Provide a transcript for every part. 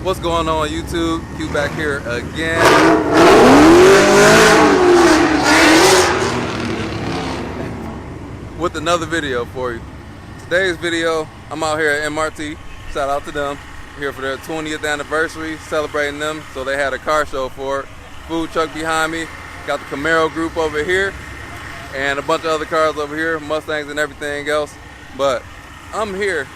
What's going on YouTube? Q back here again. With another video for you. Today's video, I'm out here at MRT. Shout out to them. Here for their 20th anniversary, celebrating them. So they had a car show for it. Food truck behind me. Got the Camaro group over here. And a bunch of other cars over here, Mustangs and everything else. But I'm here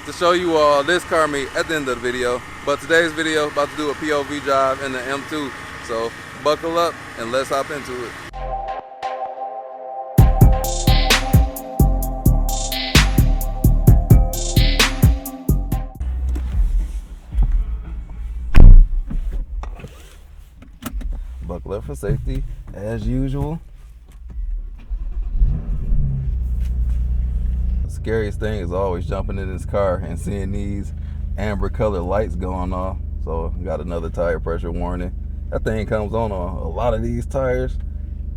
to show you all this car meet at the end of the video. But today's video, about to do a POV drive in the M2. So buckle up and let's hop into it. Buckle up for safety as usual. The scariest thing is always jumping in this car and seeing these amber colored lights going off. So got another tire pressure warning. That thing comes on a lot of these tires.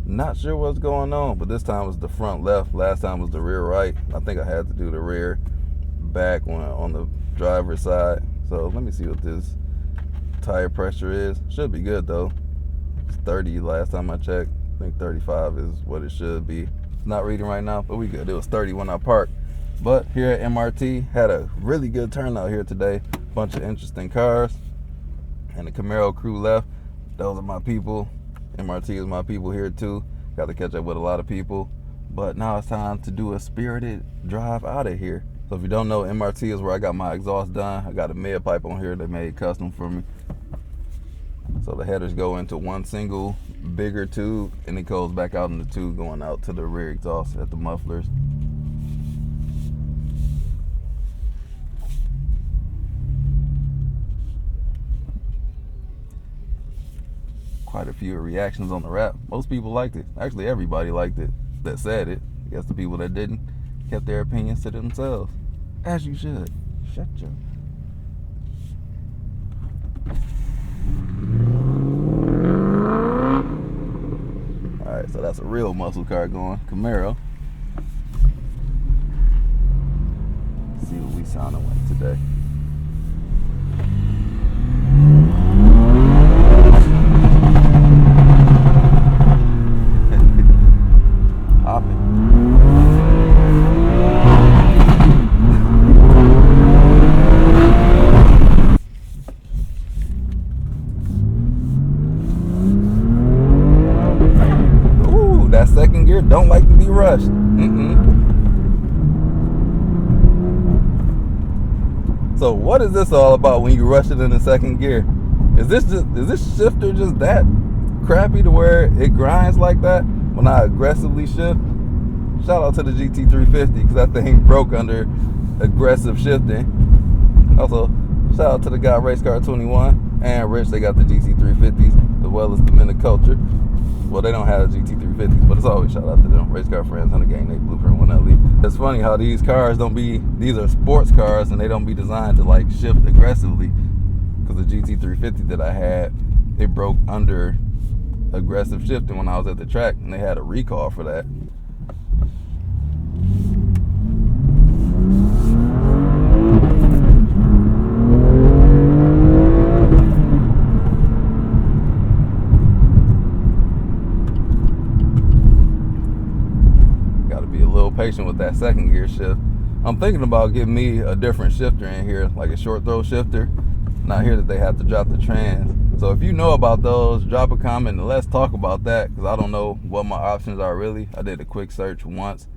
Not sure what's going on, but this time was the front left. Last time was the rear right. I think I had to do the rear back on the driver's side. So let me see what this tire pressure is. Should be good though. It's 30 last time I checked. I think 35 is what it should be. It's not reading right now, but we good. It was 30 when I parked. But here at MRT, had a really good turnout here today. Bunch of interesting cars. And the Camaro crew left. Those are my people. MRT is my people here too. Got to catch up with a lot of people. But now it's time to do a spirited drive out of here. So if you don't know, MRT is where I got my exhaust done. I got a mid pipe on here they made custom for me. So the headers go into one single bigger tube and it goes back out in the tube going out to the rear exhaust at the mufflers. Quite a few reactions on the wrap. Most people liked it. Actually, everybody liked it that said it. I guess the people that didn't kept their opinions to themselves. As you should. Shut your... Alright, so that's a real muscle car going. Camaro. Let's see what we sounding like today. Second gear don't like to be rushed. So what is this all about when you rush it in the second gear? Is this shifter just that crappy to where it grinds like that when I aggressively shift? Shout out to the GT350 because that thing broke under aggressive shifting. Also, shout out to the guy Race Car 21 and Rich. They got the GT350s as well as the Men of Culture. Well, they don't have GT350s, but it's always shout out to them. Race car friends, 100 gang, they blueprint one that lead. It's funny how these cars these are sports cars and they don't be designed to like shift aggressively. Because the GT350 that I had, it broke under aggressive shifting when I was at the track and they had a recall for that. Patient with that second gear shift. I'm thinking about getting me a different shifter in here, like a short throw shifter. Not here that they have to drop the trans. So if you know about those, drop a comment and let's talk about that because I don't know what my options are really. I did a quick search once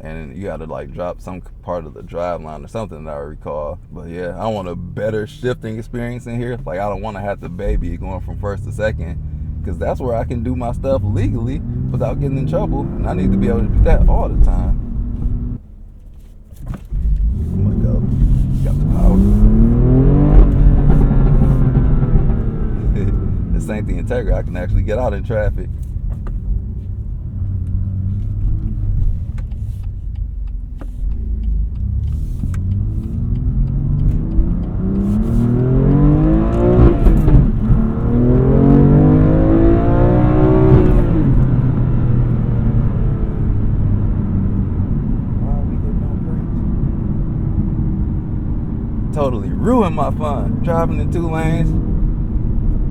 and you got to like drop some part of the drive line or something that I recall. But yeah, I want a better shifting experience in here. Like I don't want to have to baby going from first to second because that's where I can do my stuff legally without getting in trouble. And I need to be able to do that all the time. Got the power. This ain't the Integra. I can actually get out in traffic. Totally ruined my fun. driving in 2 lanes.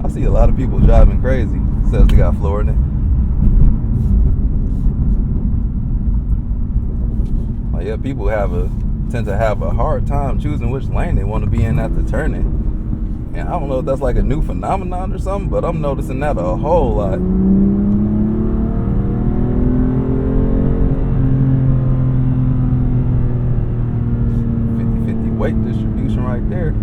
I see a lot of people driving crazy. Says they got floor in it. Like, yeah, people tend to have a hard time choosing which lane they want to be in after turning. And I don't know if that's like a new phenomenon or something, but I'm noticing that a whole lot. 50-50 weight distribution right there.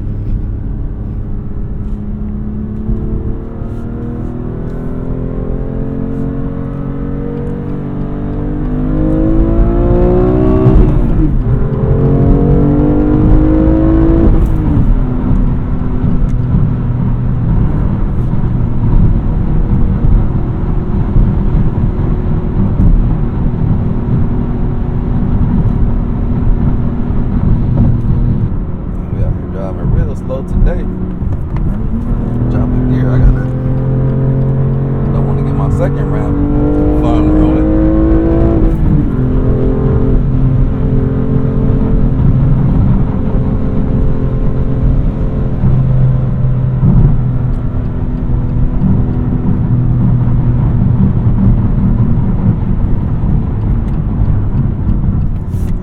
Slow today. Dropping gear. Don't want to get my second round fun ruined.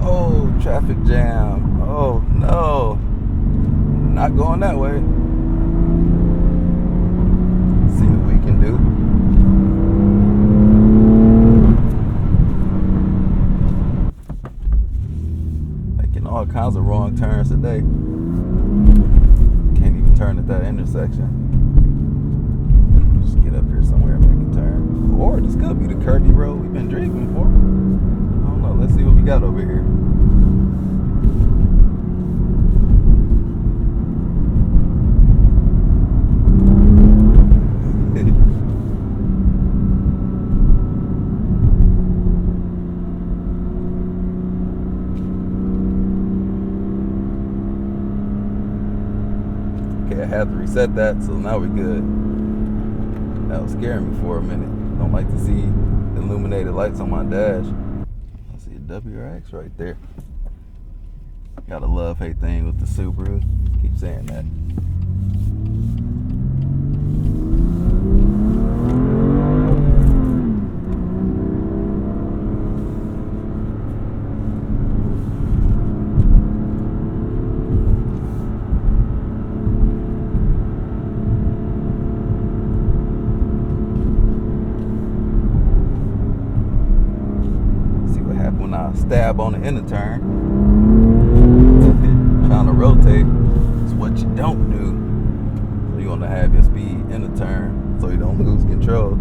Oh, traffic jam. Oh no. Not going that way. See what we can do. Making all kinds of wrong turns today. Can't even turn at that intersection. Just get up here somewhere and make a turn. Or this could be the curvy road we've been dreaming for. I don't know. Let's see what we got over here. Okay, I had to reset that, so now we're good. That was scaring me for a minute. Don't like to see illuminated lights on my dash. I see a WRX right there. Got a love-hate thing with the Subaru. Keep saying that. When I stab on the inner turn, trying to rotate, it's what you don't do. So you want to have your speed in the turn so you don't lose control.